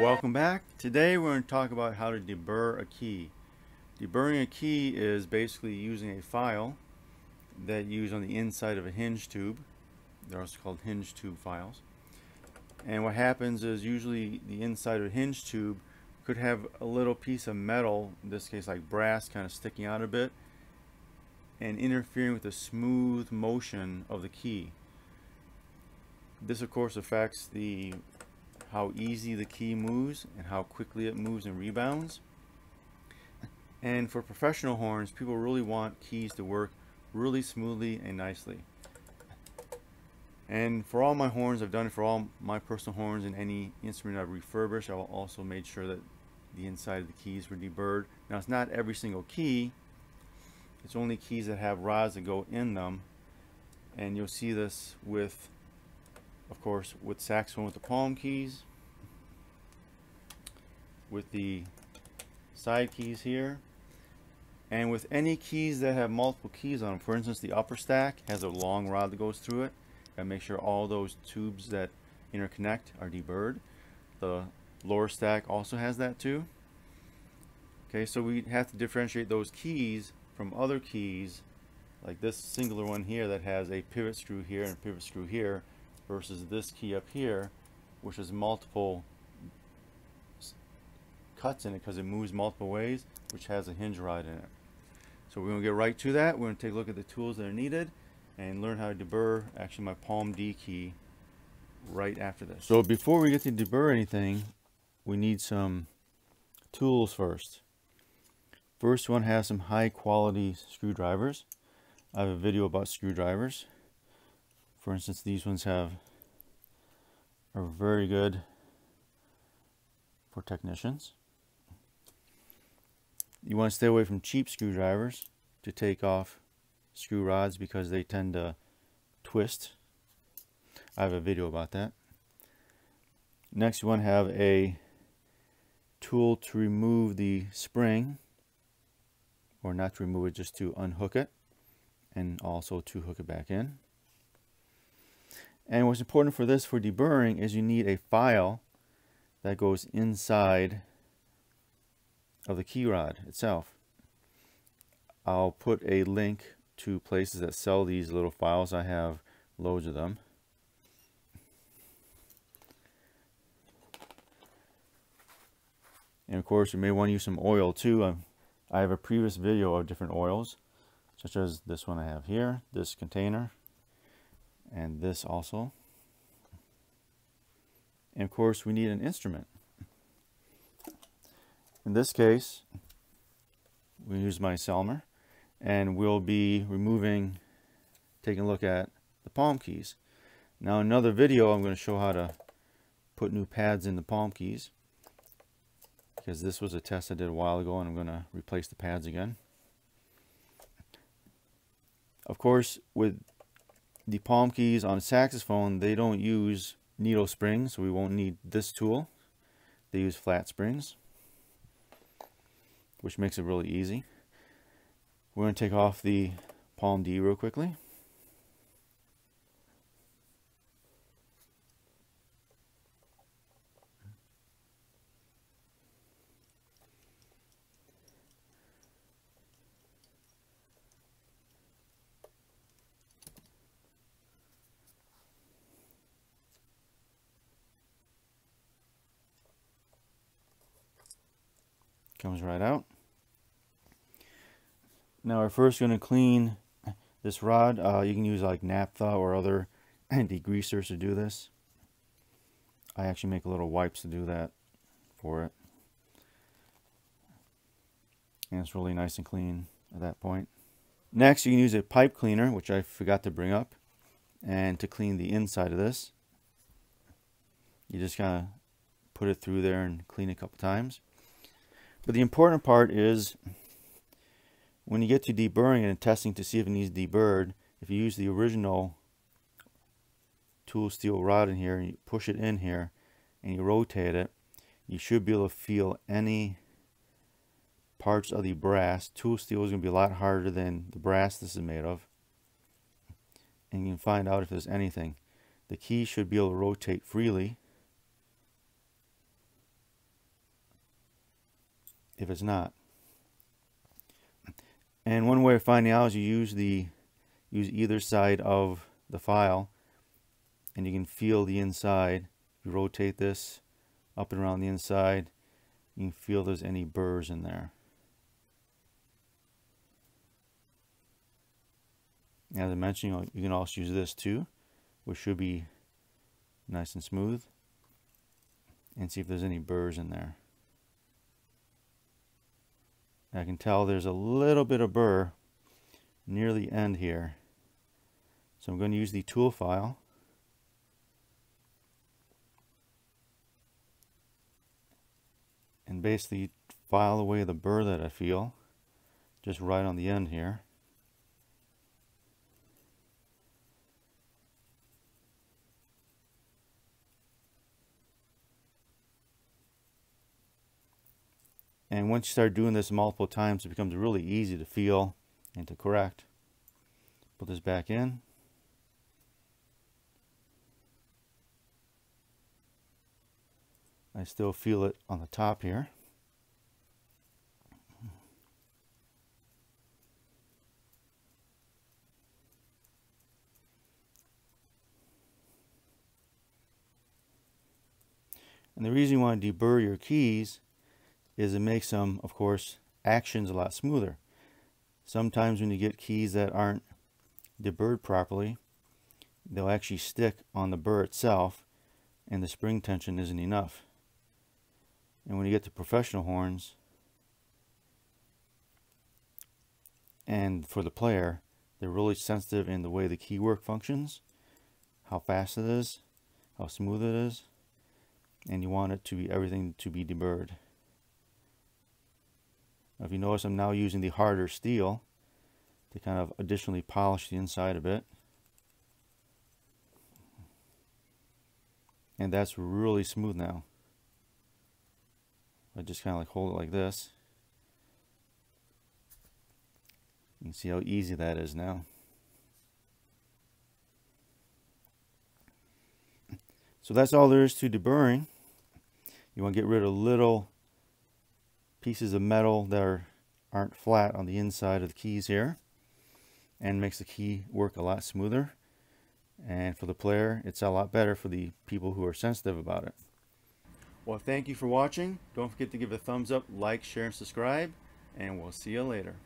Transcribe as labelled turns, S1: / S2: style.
S1: Welcome back. Today we're going to talk about how to debur a key. Deburring a key is basically using a file that you use on the inside of a hinge tube. They're also called hinge tube files. And what happens is usually the inside of a hinge tube could have a little piece of metal, in this case like brass, kind of sticking out a bit and interfering with the smooth motion of the key. This of course affects how easy the key moves and how quickly it moves and rebounds. And for professional horns, people really want keys to work really smoothly and nicely. And for all my horns, I've done it for all my personal horns and any instrument I've refurbished. I will also made sure that the inside of the keys were deburred. Now it's not every single key. It's only keys that have rods that go in them. And you'll see this with, of course, with saxophone with the palm keys, with the side keys here, and with any keys that have multiple keys on them. For instance, the upper stack has a long rod that goes through it. Gotta make sure all those tubes that interconnect are deburred. The lower stack also has that too. Okay, so we have to differentiate those keys from other keys, like this singular one here that has a pivot screw here and a pivot screw here, versus this key up here, which has multiple cuts in it because it moves multiple ways, which has a hinge rod in it. So we're going to get right to that. We're going to take a look at the tools that are needed and learn how to debur actually my palm D key right after this. So before we get to debur anything, we need some tools first. First one has some high quality screwdrivers. I have a video about screwdrivers. For instance, these ones are very good for technicians. You want to stay away from cheap screwdrivers to take off screw rods because they tend to twist. I have a video about that. Next, you want to have a tool to remove the spring, or not to remove it, just to unhook it, and also to hook it back in. And what's important for this, for deburring, is you need a file that goes inside of the key rod itself. I'll put a link to places that sell these little files. I have loads of them. And of course, you may want to use some oil too. I have a previous video of different oils, such as this one I have here, this container, and this also. And of course, we need an instrument. In this case, we use my Selmer, and we'll be taking a look at the palm keys. Now, in another video, I'm going to show how to put new pads in the palm keys, because this was a test I did a while ago, and I'm going to replace the pads again. Of course, with the palm keys on a saxophone, they don't use needle springs, so we won't need this tool. They use flat springs, which makes it really easy. We're going to take off the palm D real quickly. Comes right out. Now we're first going to clean this rod. You can use like naphtha or other degreasers to do this. I actually make little wipes to do that for it. And it's really nice and clean at that point. Next, you can use a pipe cleaner, which I forgot to bring up, and to clean the inside of this. You just kind of put it through there and clean it a couple times. But the important part is when you get to deburring and testing to see if it needs deburred, if you use the original tool steel rod in here and you push it in here and you rotate it, you should be able to feel any parts of the brass. Tool steel is going to be a lot harder than the brass this is made of. And you can find out if there's anything. The key should be able to rotate freely. if it's not. And one way of finding out is you use either side of the file, and you can feel the inside. If you rotate this up and around the inside, you can feel if there's any burrs in there. As I mentioned, you can also use this too, which should be nice and smooth, and see if there's any burrs in there. I can tell there's a little bit of burr near the end here. So I'm going to use the tool file and basically file away the burr that I feel, just right on the end here. And once you start doing this multiple times, it becomes really easy to feel and to correct. Put this back in. I still feel it on the top here. And the reason you want to deburr your keys is it makes them, of course, actions a lot smoother. Sometimes when you get keys that aren't deburred properly, they'll actually stick on the burr itself, and the spring tension isn't enough. And when you get to professional horns, and for the player, they're really sensitive in the way the keywork functions, how fast it is, how smooth it is, and you want it to be everything to be deburred. Now, if you notice, I'm now using the harder steel to kind of additionally polish the inside a bit. And that's really smooth now. I just kind of like hold it like this. You can see how easy that is now. So that's all there is to deburring. You want to get rid of little pieces of metal that aren't flat on the inside of the keys here, and makes the key work a lot smoother. And for the player, it's a lot better for the people who are sensitive about it. Well, thank you for watching. Don't forget to give it a thumbs up, like, share, and subscribe, and we'll see you later.